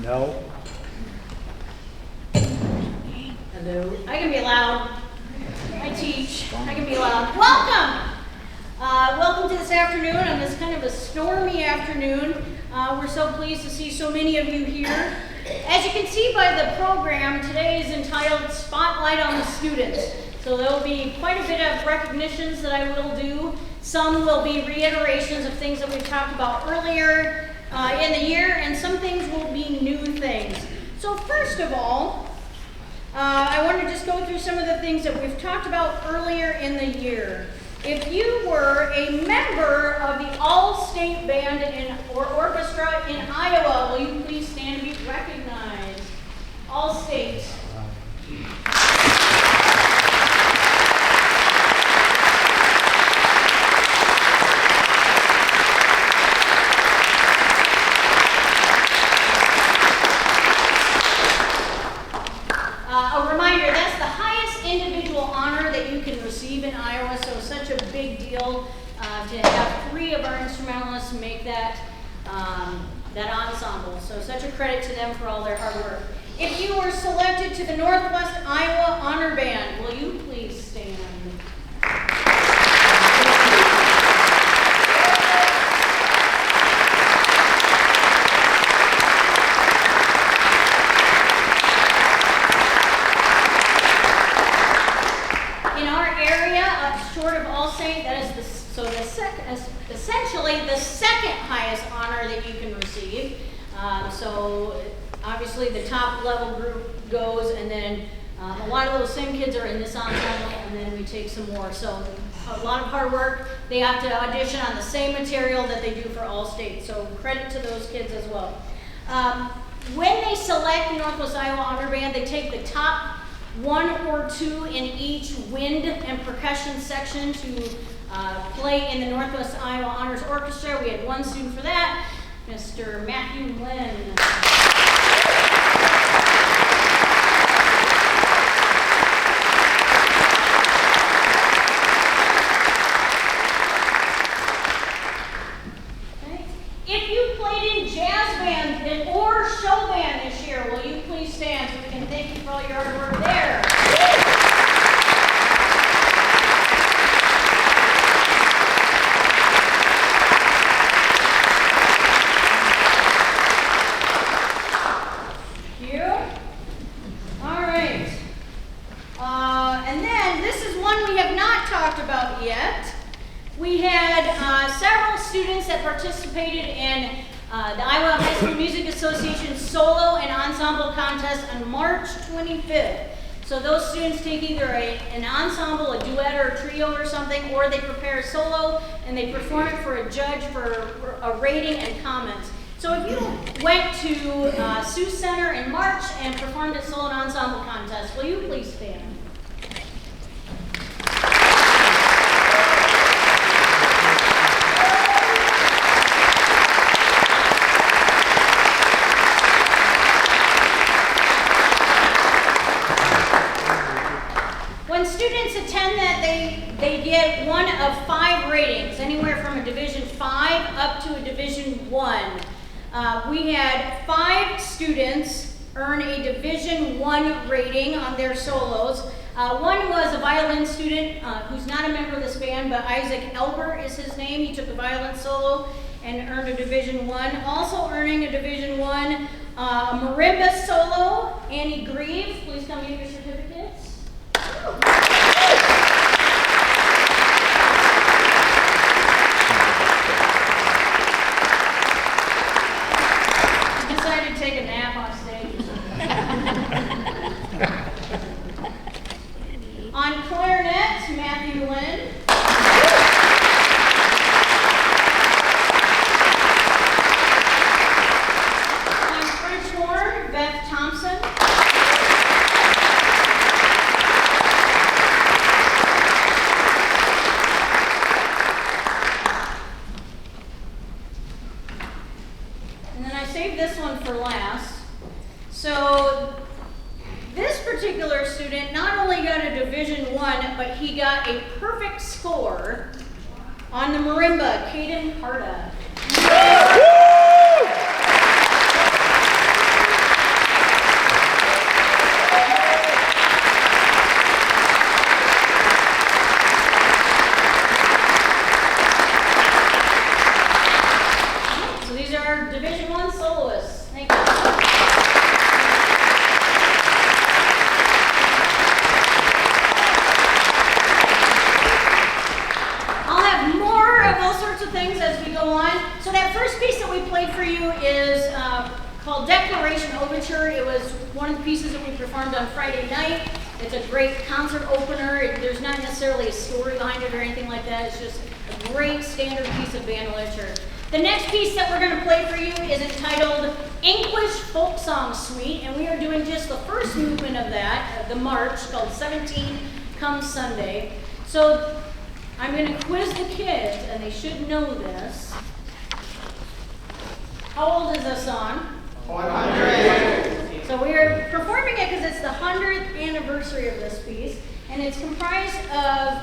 No. Hello. I can be loud. I teach. I can be loud. Welcome! Welcome to this afternoon on this kind of a stormy afternoon. We're so pleased to see so many of you here. As you can see by the program, today is entitled Spotlight on the Students. So there will be quite a bit of recognitions that I will do. Some will be reiterations of things that we've talked about earlier in the year, and some things will be new things. So first of all, I want to just go through some of the things that we've talked about earlier in the year. If you were a member of the All-State Band or Orchestra in Iowa, will you please stand and be recognized? All-State. A reminder, that's the highest individual honor that you can receive in Iowa, so such a big deal to have 3 of our instrumentalists make that ensemble. So such a credit to them for all their hard work. If you were selected to the Northwest Iowa Honor Band, will you please stand? Short of All-State, that is essentially the second highest honor that you can receive. So obviously the top level group goes, and then a lot of those same kids are in this ensemble, and then we take some more. So a lot of hard work. They have to audition on the same material that they do for All-State. So credit to those kids as well. When they select the Northwest Iowa Honor Band, they take the top 1 or 2 in each wind and percussion section to play in the Northwest Iowa Honors Orchestra. We had 1 student for that, Mr. Matthew Lynn. Okay. If you played in jazz band or show band this year, will you please stand so we can thank you for all your hard work there. Thank you. All right. And then this is one we have not talked about yet. We had several students that participated in the Iowa High School Music Association solo and ensemble contest on March 25th. So those students take either an ensemble, a duet, or a trio or something, or they prepare a solo and they perform it for a judge for a rating and comments. So if you went to Sioux Center in March and performed a solo and ensemble contest, will you please stand? When students attend that, they get 1 of 5 ratings, anywhere from a Division 5 up to a Division 1. We had 5 students earn a Division 1 rating on their solos. One was a violin student who's not a member of this band, but Isaac Elbert is his name. He took a violin solo and earned a Division 1. Also earning a Division 1, a marimba solo, Annie Grieve. Please come get your certificates. Decided to take a nap on stage. On clarinet, Matthew Lynn. On French horn, Beth Thompson. This one for last. So this particular student not only got a Division 1, but he got a perfect score on the marimba, Caden Carta. all sorts of things as we go on. So that first piece that we played for you is called Declaration Overture. It was one of the pieces that we performed on Friday night. It's a great concert opener. There's not necessarily a story behind it or anything like that. It's just a great standard piece of band literature. The next piece that we're going to play for you is entitled English Folk Song Suite, and we are doing just the first movement of that, the march, called 17 Come Sunday. So I'm going to quiz the kids, and they should know this. How old is this song? 100. So we are performing it because it's the 100th anniversary of this piece, and it's comprised of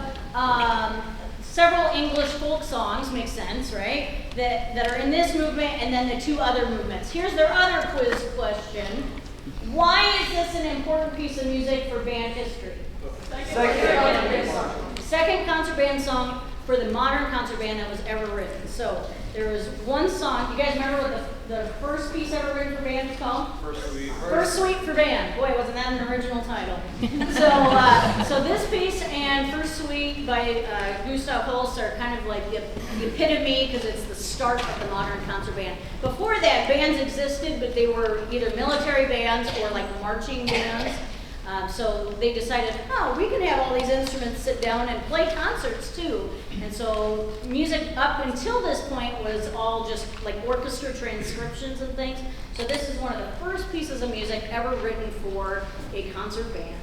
several English folk songs, makes sense, right? That are in this movement, and then the two other movements. Here's their other quiz question. Why is this an important piece of music for band history? Second concert band song for the modern concert band that was ever written. So there was one song. You guys remember what the first piece ever written for band was called? First Suite for Band. Boy, wasn't that an original title. So this piece and First Suite by Gustav Holst are kind of like the epitome because it's the start of the modern concert band. Before that, bands existed, but they were either military bands or like marching bands. So they decided, oh, we can have all these instruments sit down and play concerts too. And so music up until this point was all just like orchestra transcriptions and things. So this is one of the first pieces of music ever written for a concert band.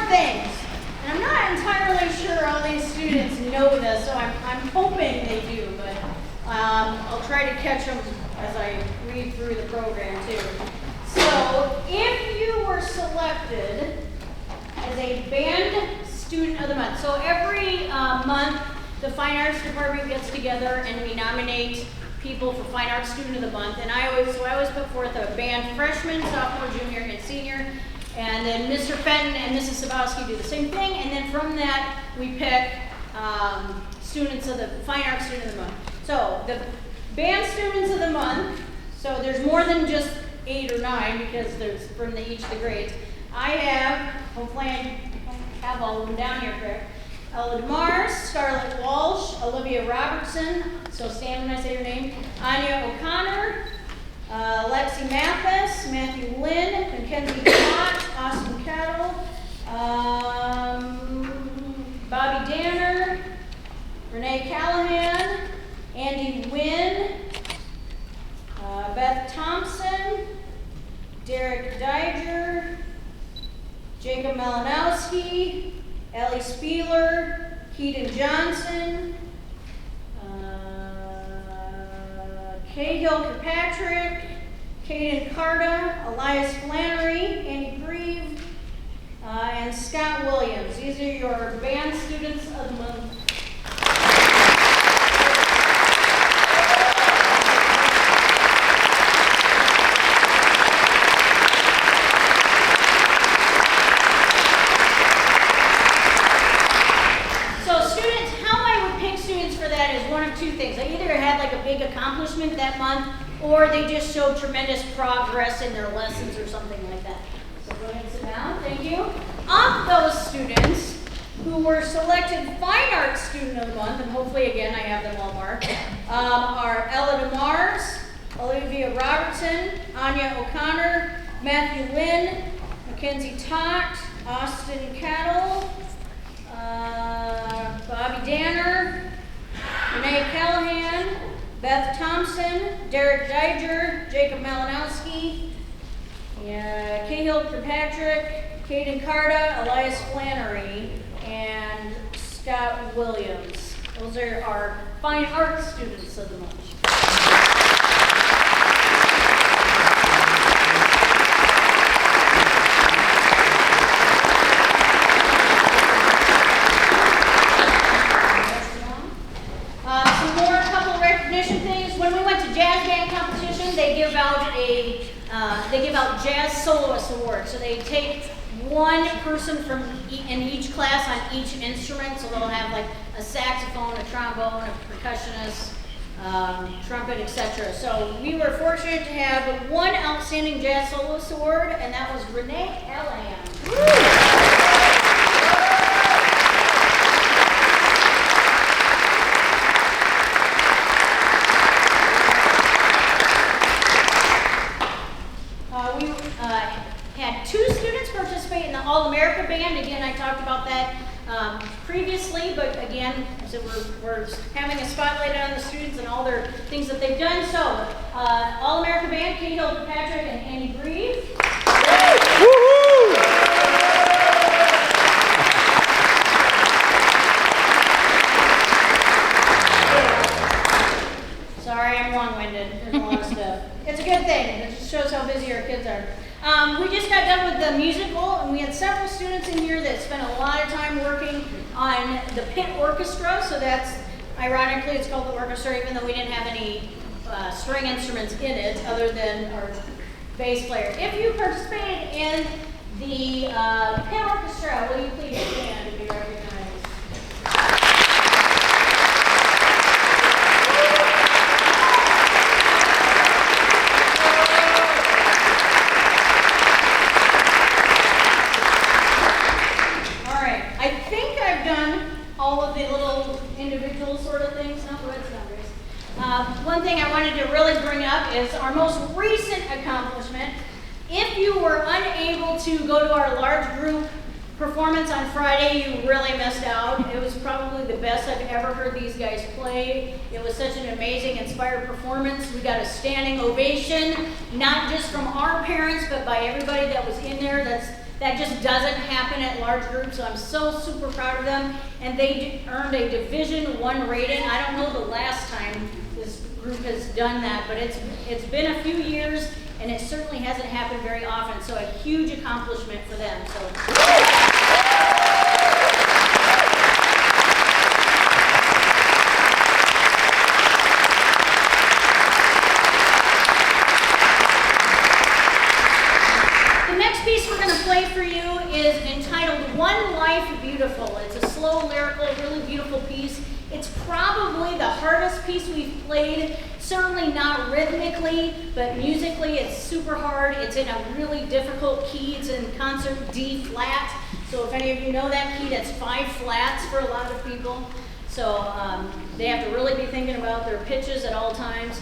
more things. And I'm not entirely sure all these students know this, so I'm hoping they do, but I'll try to catch them as I read through the program too. So if you were selected as a band student of the month, so every month the Fine Arts Department gets together and we nominate people for Fine Arts Student of the Month, and I always put forth a band freshman, sophomore, junior, and senior, and then Mr. Fenton and Mrs. Sabowski do the same thing, and then from that we pick students of the Fine Arts Student of the Month. So the band students of the month, so there's more than just 8 or 9 because there's from each of the grades. I have, hopefully I have all of them down here correct. Ella DeMars, Scarlett Walsh, Olivia Robertson, so stand when I say your name, Anya O'Connor, Lexi Mathis, Matthew Lynn, Mackenzie Plott, Austin Kettle, Bobby Danner, Renee Callahan, Andy Wynn, Beth Thompson, Derek Diger, Jacob Malinowski, Ellie Spieler, Keaton Johnson, Cahill Kirkpatrick, Caden Carta, Elias Flannery, Andy Grieve, and Scott Williams. These are your band students of the month. Accomplishment that month, or they just showed tremendous progress in their lessons or something like that. So go ahead and sit down. Thank you. Of those students who were selected Fine Arts Student of the Month, and hopefully again I have them all marked, are Ella DeMars, Olivia Robertson, Anya O'Connor, Matthew Lynn, Mackenzie Tott, Austin Kettle, Bobby Danner, Renee Callahan, Beth Thompson, Derek Diger, Jacob Malinowski, Cahill Kirkpatrick, Caden Carta, Elias Flannery, and Scott Williams. Those are our Fine Arts students of the month. They give out Jazz Soloist Awards. So they take one person from in each class on each instrument. So they'll have like a saxophone, a trombone, a percussionist, trumpet, etc. So we were fortunate to have one outstanding Jazz Soloist Award, and that was Renee Callahan. Had 2 students participate in the All-America Band. Again, I talked about that previously, but again, so we're having a spotlight on the students and all their things that they've done. So, All-America Band, Cahill Kirkpatrick and Andy Grieve. Sorry, I'm long-winded. There's a lot of stuff. It's a good thing. It just shows how busy our kids are. We just got done with the musical, and we had several students in here that spent a lot of time working on the pit orchestra. So that's, ironically, it's called the orchestra, even though we didn't have any string instruments in it other than our bass player. If you participated in the pit orchestra, will you please stand to be recognized? One thing I wanted to really bring up is our most recent accomplishment. If you were unable to go to our large group performance on Friday, you really missed out. It was probably the best I've ever heard these guys play. It was such an amazing, inspired performance. We got a standing ovation, not just from our parents, but by everybody that was in there. That just doesn't happen at large groups, so I'm so super proud of them. And they earned a Division I rating. I don't know the last time this group has done that, but it's been a few years, and it certainly hasn't happened very often, so a huge accomplishment for them. The next piece we're going to play for you is entitled One Life Beautiful. It's a slow, lyrical, really beautiful piece. It's probably the hardest piece we've played, certainly not rhythmically, but musically it's super hard. It's in a really difficult key. It's in concert D flat. So if any of you know that key, that's 5 flats for a lot of people. So they have to really be thinking about their pitches at all times.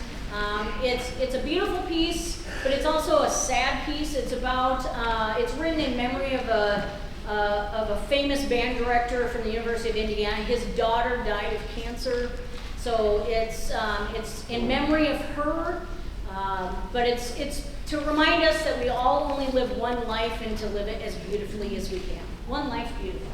It's a beautiful piece, but it's also a sad piece. It's written in memory of a famous band director from the University of Indiana. His daughter died of cancer, so it's in memory of her. But it's to remind us that we all only live one life and to live it as beautifully as we can. One life beautiful.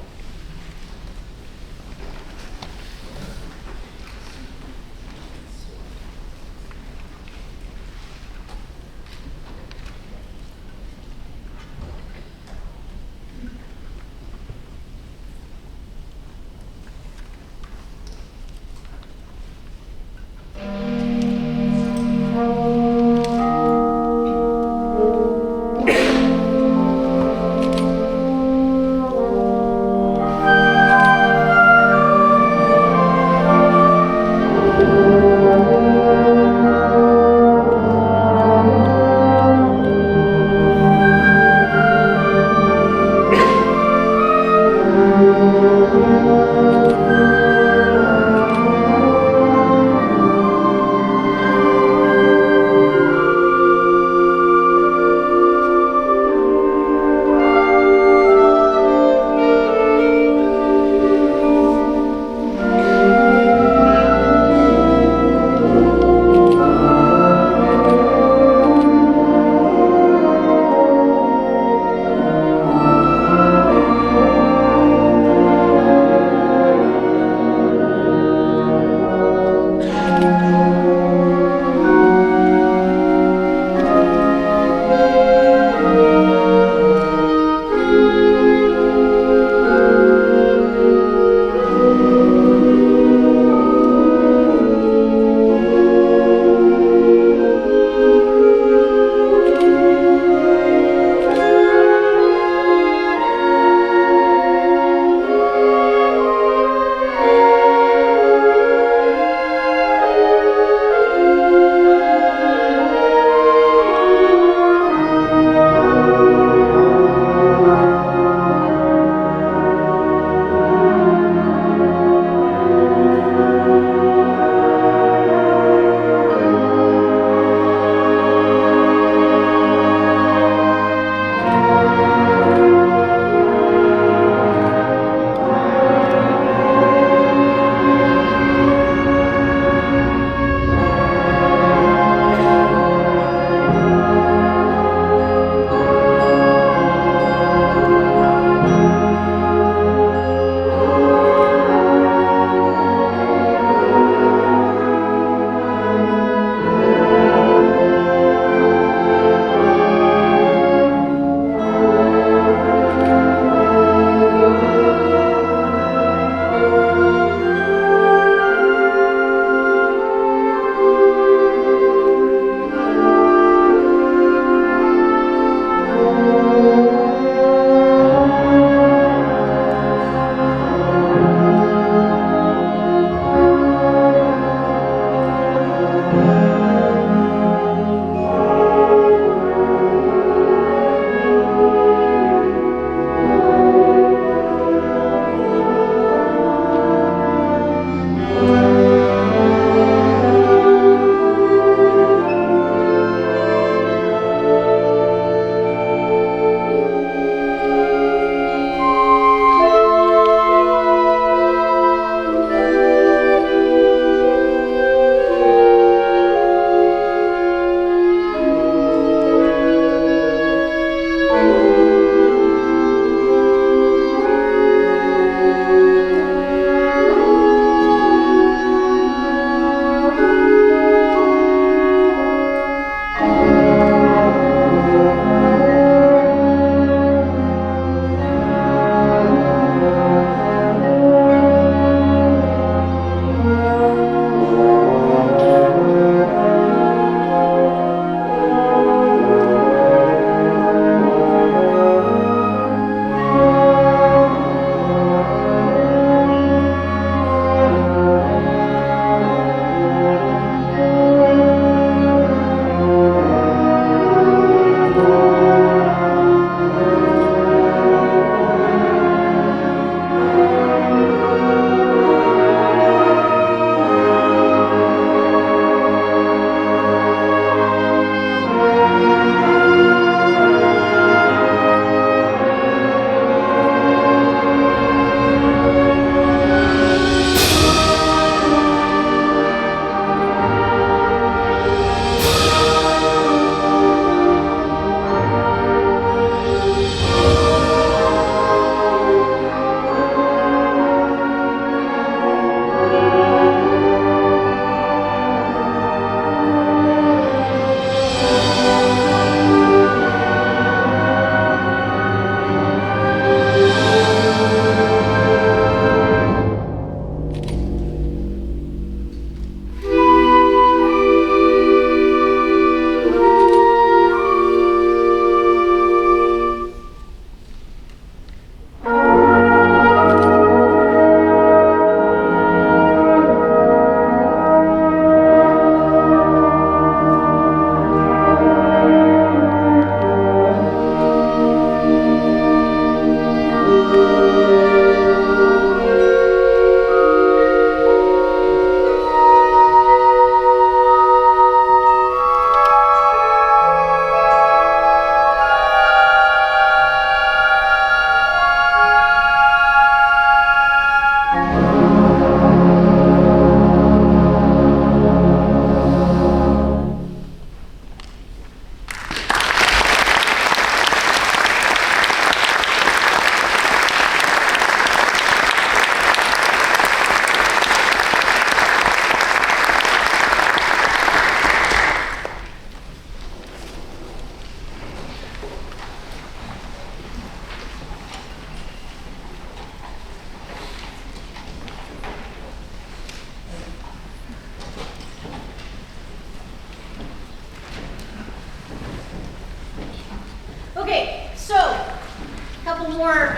more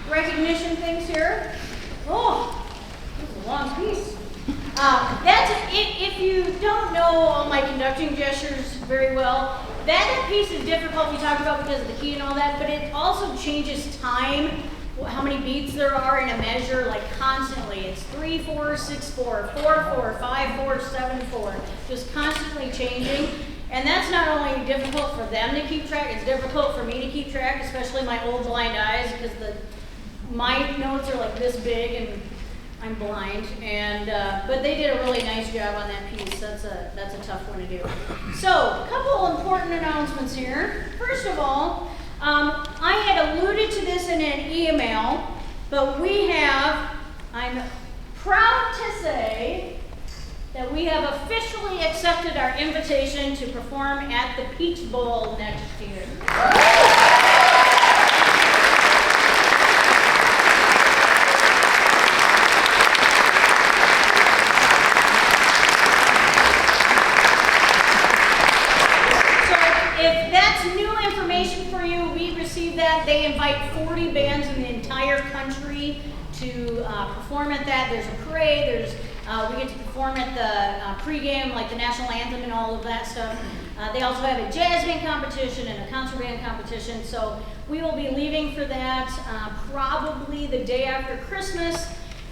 recognition things here. Oh, this is a long piece. If you don't know all my conducting gestures very well, that piece is difficult we talked about because of the key and all that, but it also changes time, how many beats there are in a measure, like constantly. It's 3/4, 6/4, 4/4, 5/4, 7/4, just constantly changing. And that's not only difficult for them to keep track, it's difficult for me to keep track, especially my old blind eyes, because my notes are like this big and I'm blind, but they did a really nice job on that piece. That's a tough one to do. So, a couple important announcements here. First of all, I had alluded to this in an email, but I'm proud to say that we have officially accepted our invitation to perform at the Peach Bowl next year. They invite 40 bands in the entire country to perform at that. There's a parade, we get to perform at the pregame, like the national anthem and all of that stuff. They also have a jazz band competition and a concert band competition, so we will be leaving for that probably the day after Christmas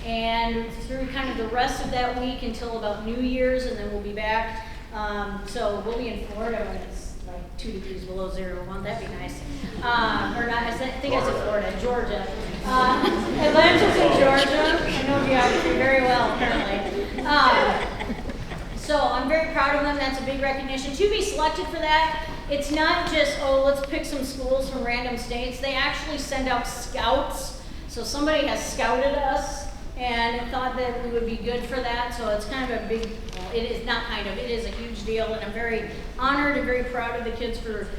and through kind of the rest of that week until about New Year's, and then we'll be back. So we'll be in Florida when it's like 2 degrees below zero. Won't that be nice? Or not, I think I said Florida, Georgia. Atlanta's in Georgia. I know geography very well, apparently. So I'm very proud of them. That's a big recognition. To be selected for that, it's not just, oh, let's pick some schools from random states. They actually send out scouts. So somebody has scouted us and thought that we would be good for that. So it's kind of a big, well, it is not kind of, it is a huge deal. And I'm very honored and very proud of the kids for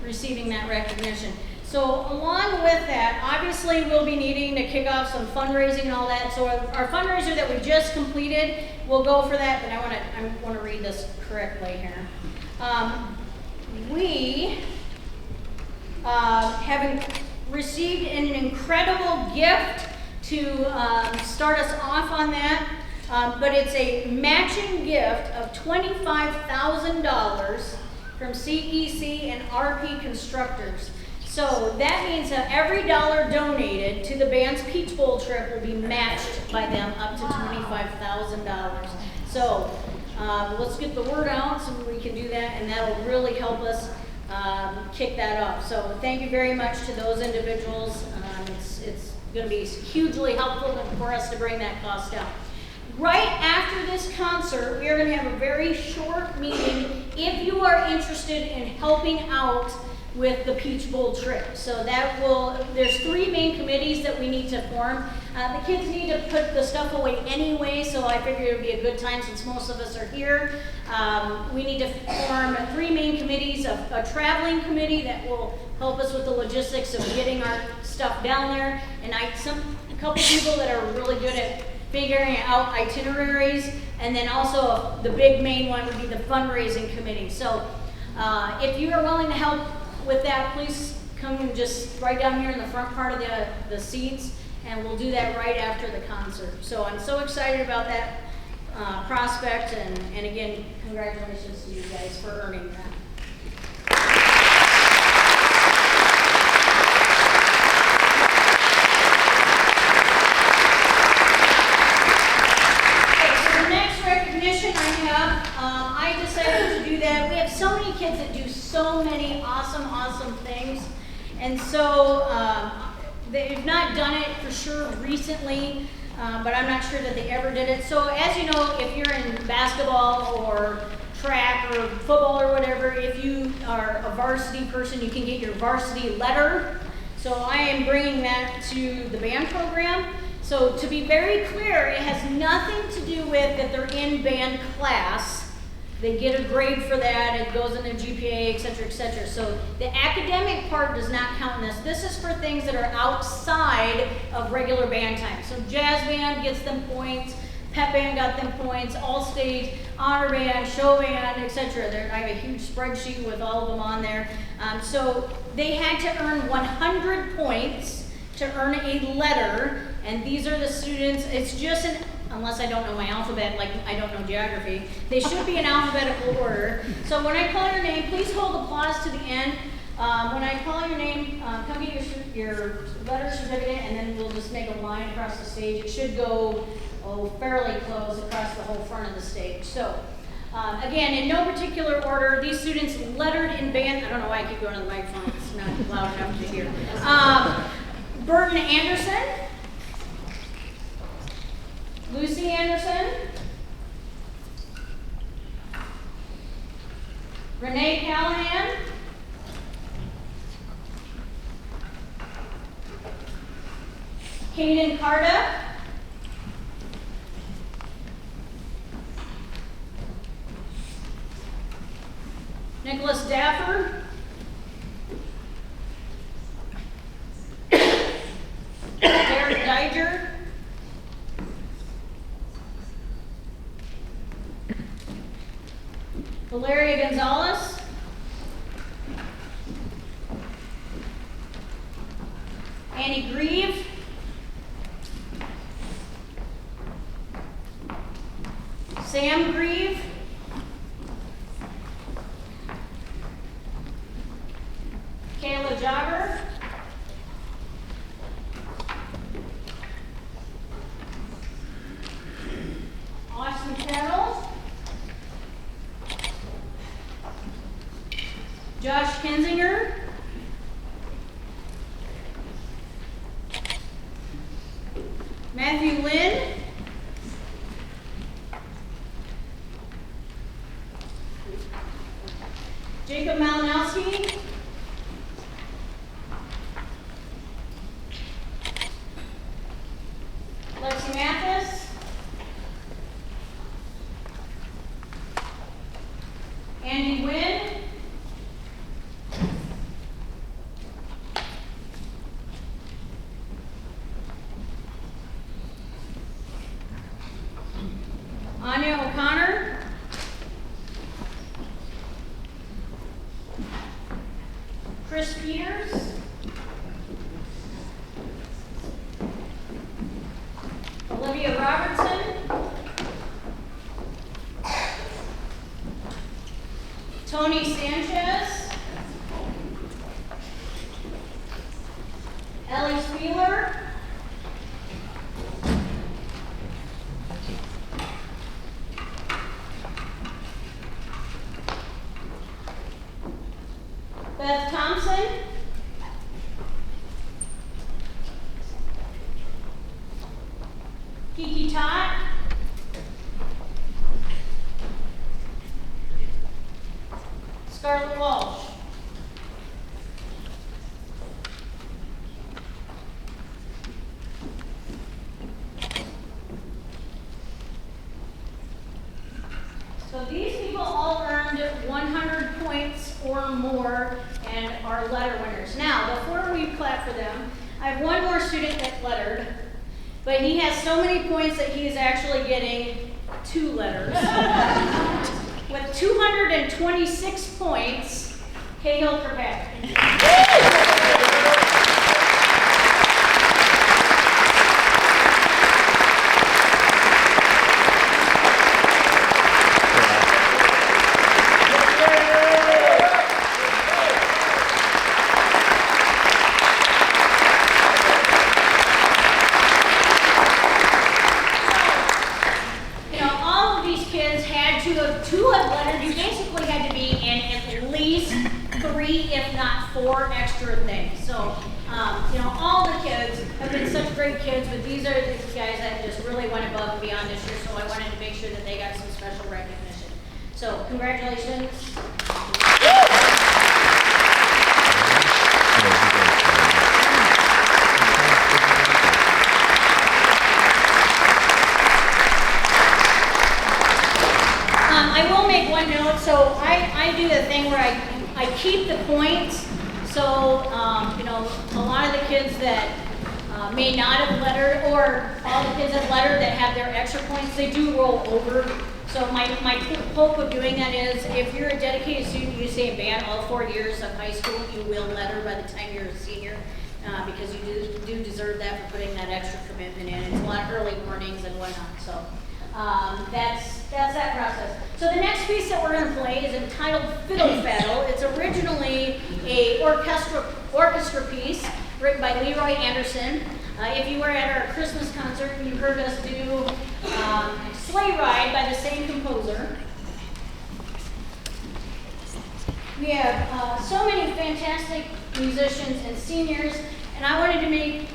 receiving that recognition. So along with that, obviously we'll be needing to kick off some fundraising and all that. So our fundraiser that we just completed, we'll go for that, but I want to read this correctly here. We have received an incredible gift to start us off on that, but it's a matching gift of $25,000 from CEC and RP Constructors. So that means that every dollar donated to the band's Peach Bowl trip will be matched by them up to $25,000. So let's get the word out so we can do that, and that'll really help us kick that off. So thank you very much to those individuals. It's going to be hugely helpful for us to bring that cost down. Right after this concert, we are going to have a very short meeting if you are interested in helping out with the Peach Bowl trip. So there's 3 main committees that we need to form. The kids need to put the stuff away anyway, so I figured it would be a good time since most of us are here. We need to form 3 main committees, a traveling committee that will help us with the logistics of getting our stuff down there, and a couple people that are really good at figuring out itineraries, and then also the big main one would be the fundraising committee. So if you are willing to help with that, please come and just right down here in the front part of the seats, and we'll do that right after the concert. So I'm so excited about that prospect, and again, congratulations to you guys for earning that. I decided to do that. We have so many kids that do so many awesome things, and so they've not done it for sure recently, but I'm not sure that they ever did it. So as you know, if you're in basketball or track or football or whatever, if you are a varsity person, you can get your varsity letter. So I am bringing that to the band program. So to be very clear, it has nothing to do with that they're in band class. They get a grade for that, it goes in their GPA, et cetera, So the academic part does not count in this. This is for things that are outside of regular band time. So jazz band gets them points, Pep band got them points, all stage, honor band, show band, etc. I have a huge spreadsheet with all of them on there. So they had to earn 100 points to earn a letter, and these are the students. It's just unless I don't know my alphabet, like I don't know geography, they should be in alphabetical order. So when I call your name, please hold applause to the end. When I call your name, come get your letter certificate, and then we'll just make a line across the stage. It should go fairly close across the whole front of the stage. So again, in no particular order, these students lettered in band. I don't know why I keep going to the microphone. It's not loud enough to hear. Burton Anderson. Lucy Anderson. Renee Callahan. Kaden Carta. Nicholas Daffer. Derek Diger. Valeria Gonzalez. Annie Grieve. Sam Grieve. Kayla Jogger. Austin Carroll. Josh Kinzinger. Matthew Lynn. Jacob Malinowski. Lexi Mathis. Andy Wynn. Anya O'Connor. Chris Peters. Olivia Robertson. Tony Sanchez. Ellie Spieler. Beth Thompson. Kiki Tot. Scarlett Walsh. So these people all earned 100 points or more and are letter winners. Now, before we clap for them, I have one more student that lettered, but he has so many points that he is actually getting 2 letters. With 226 points, Cahill Kirkpatrick. To have lettered, you basically had to be in at least 3, if not 4 extra things. So, all the kids have been such great kids, but these are the guys that just really went above and beyond this year, so I wanted to make sure that they got some special recognition. So, congratulations. I will make one note. So I do the thing where I keep the points. So, a lot of the kids that may not have lettered or all the kids that lettered that have their extra points, they do roll over. So my hope of doing that is if you're a dedicated student, you stay in band all 4 years of high school, you will letter by the time you're a senior. Because you do deserve that for putting that extra commitment in. It's a lot of early mornings and whatnot. So that's that process. So the next piece that we're going to play is entitled Fiddle Faddle. It's originally a orchestra piece written by Leroy Anderson. If you were at our Christmas concert, you heard us do Sleigh Ride by the same composer. We have so many fantastic musicians and seniors, and I wanted to make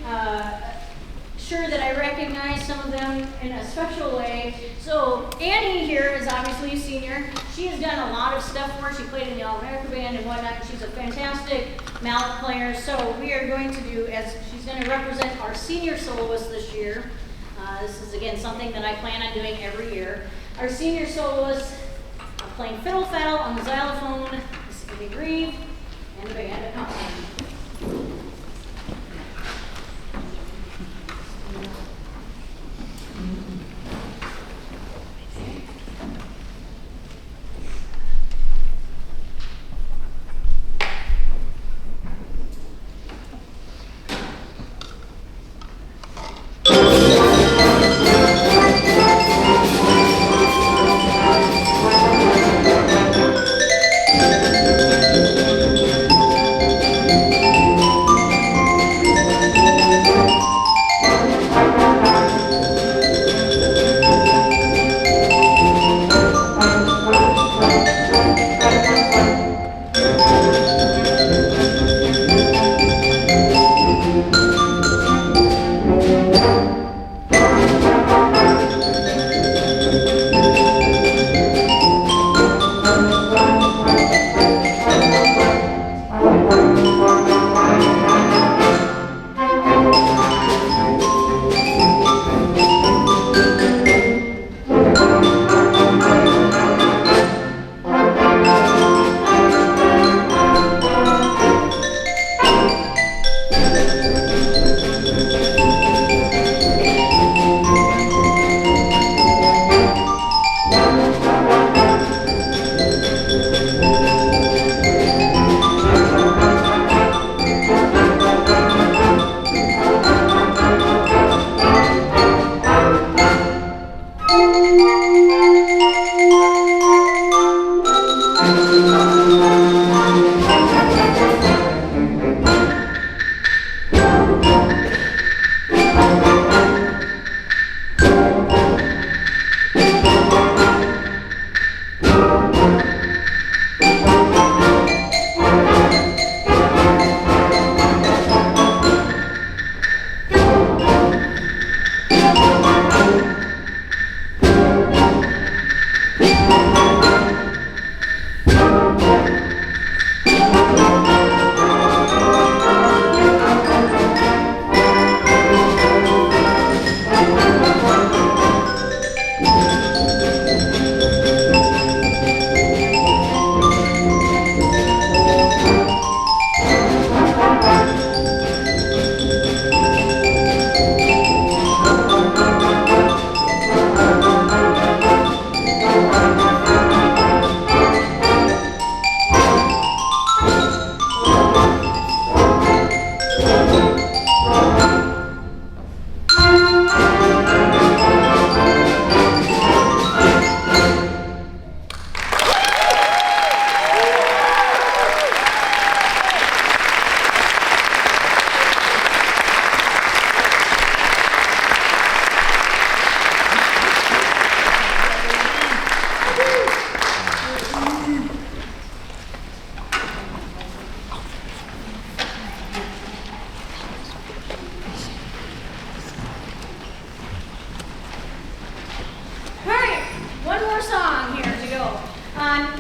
sure that I recognize some of them in a special way. So Annie here is obviously a senior. She has done a lot of stuff for us. She played in the All-America Band and whatnot. She's a fantastic mallet player. So we are going to do, as she's going to represent our senior soloist this year. This is, again, something that I plan on doing every year. Our senior soloist playing fiddle faddle on the xylophone, the Grieve, and the band accompaniment.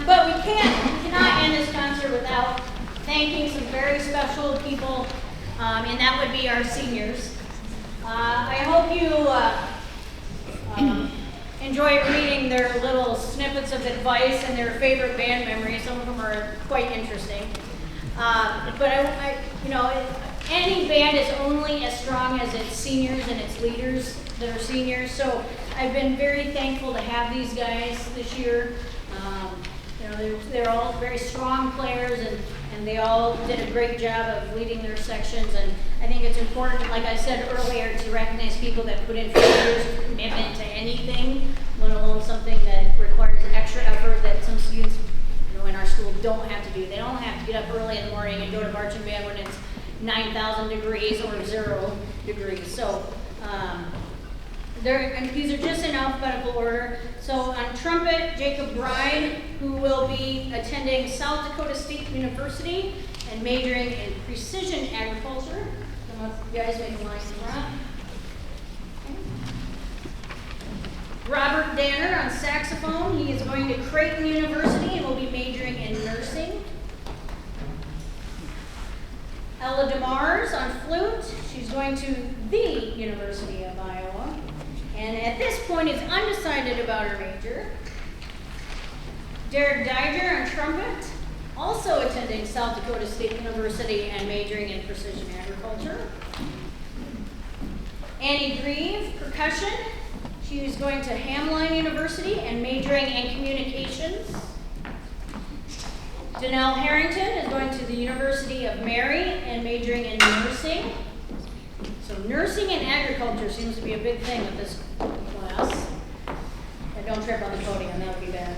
But we cannot end this concert without thanking some very special people, and that would be our seniors. I hope you enjoy reading their little snippets of advice and their favorite band memories. Some of them are quite interesting. But any band is only as strong as its seniors and its leaders that are seniors. So I've been very thankful to have these guys this year. They're all very strong players, and they all did a great job of leading their sections. And I think it's important, like I said earlier, to recognize people that put in 4 years of commitment to anything, let alone something that requires extra effort that some students in our school don't have to do. They don't have to get up early in the morning and go to marching band when it's 9,000 degrees or 0 degrees. So and these are just in alphabetical order. So on trumpet, Jacob Bride, who will be attending South Dakota State University and majoring in precision agriculture. So you guys make a line in front. Robert Danner on saxophone. He is going to Creighton University and will be majoring in nursing. Ella DeMars on flute. She's going to the University of Iowa. And at this point is undecided about her major. Derek Diger on trumpet, also attending South Dakota State University and majoring in precision agriculture. Annie Grieve, percussion. She is going to Hamline University and majoring in communications. Danelle Harrington is going to the University of Mary and majoring in nursing. So nursing and agriculture seems to be a big thing with this class. And don't trip on the podium, that would be bad.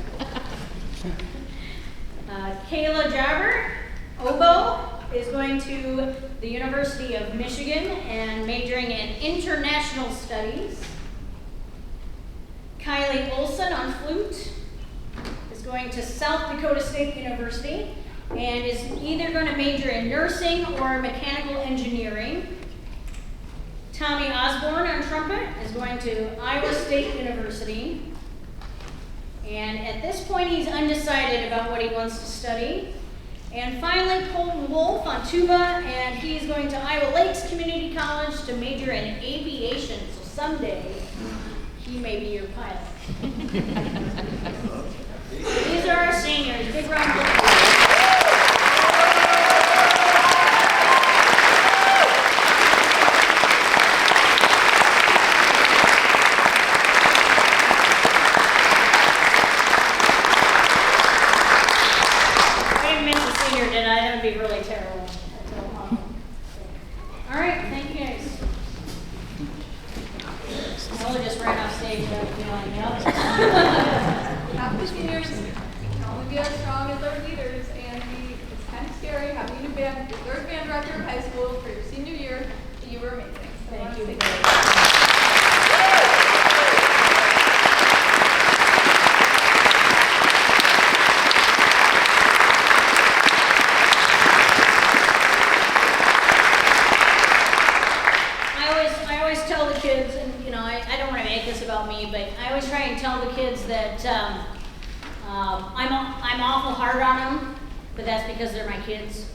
Kayla Jabber, oboe, is going to the University of Michigan and majoring in international studies. Kylie Olson on flute is going to South Dakota State University and is either going to major in nursing or mechanical engineering. Tommy Osborne on trumpet is going to Iowa State University. And at this point, he's undecided about what he wants to study. And finally, Colton Wolf on tuba, and he's going to Iowa Lakes Community College to major in aviation. So someday, he may be your pilot. These are our seniors. Big round of applause. That would be really terrible. All right, thank you guys. Molly just ran off stage without feeling Happy seniors can only be as strong as our leaders, and it's kind of scary having a new band, your third band director in high school for your senior year. You were amazing. So thank you. About me, but I always try and tell the kids that I'm awful hard on them, but that's because they're my kids.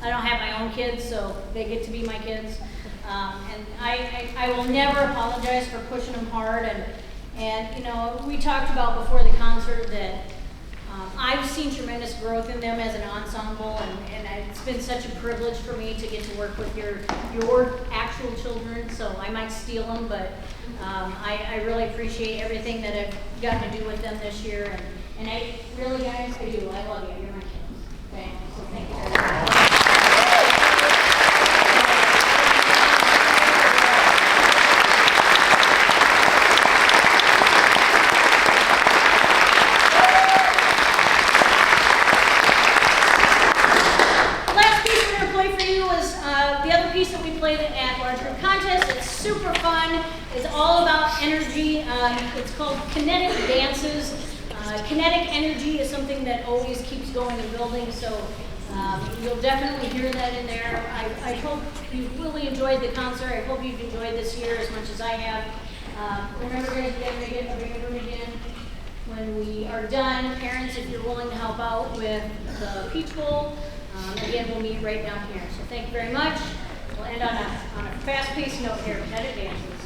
I don't have my own kids, so they get to be my kids. And I will never apologize for pushing them hard. And we talked about before the concert that I've seen tremendous growth in them as an ensemble, and it's been such a privilege for me to get to work with your actual children. So I might steal them, but I really appreciate everything that I've gotten to do with them this year. And I really, guys, I do. I love you. You're my kids. Okay? So thank you very much. Super fun. It's all about energy. It's called kinetic dances. Kinetic energy is something that always keeps going and building, so you'll definitely hear that in there. I hope you really enjoyed the concert. I hope you've enjoyed this year as much as I have. Remember, guys, we have to get a big room again when we are done. Parents, if you're willing to help out with the Peach Bowl, again, we'll meet right down here. So thank you very much. We'll end on a fast-paced note here. Kinetic dancing.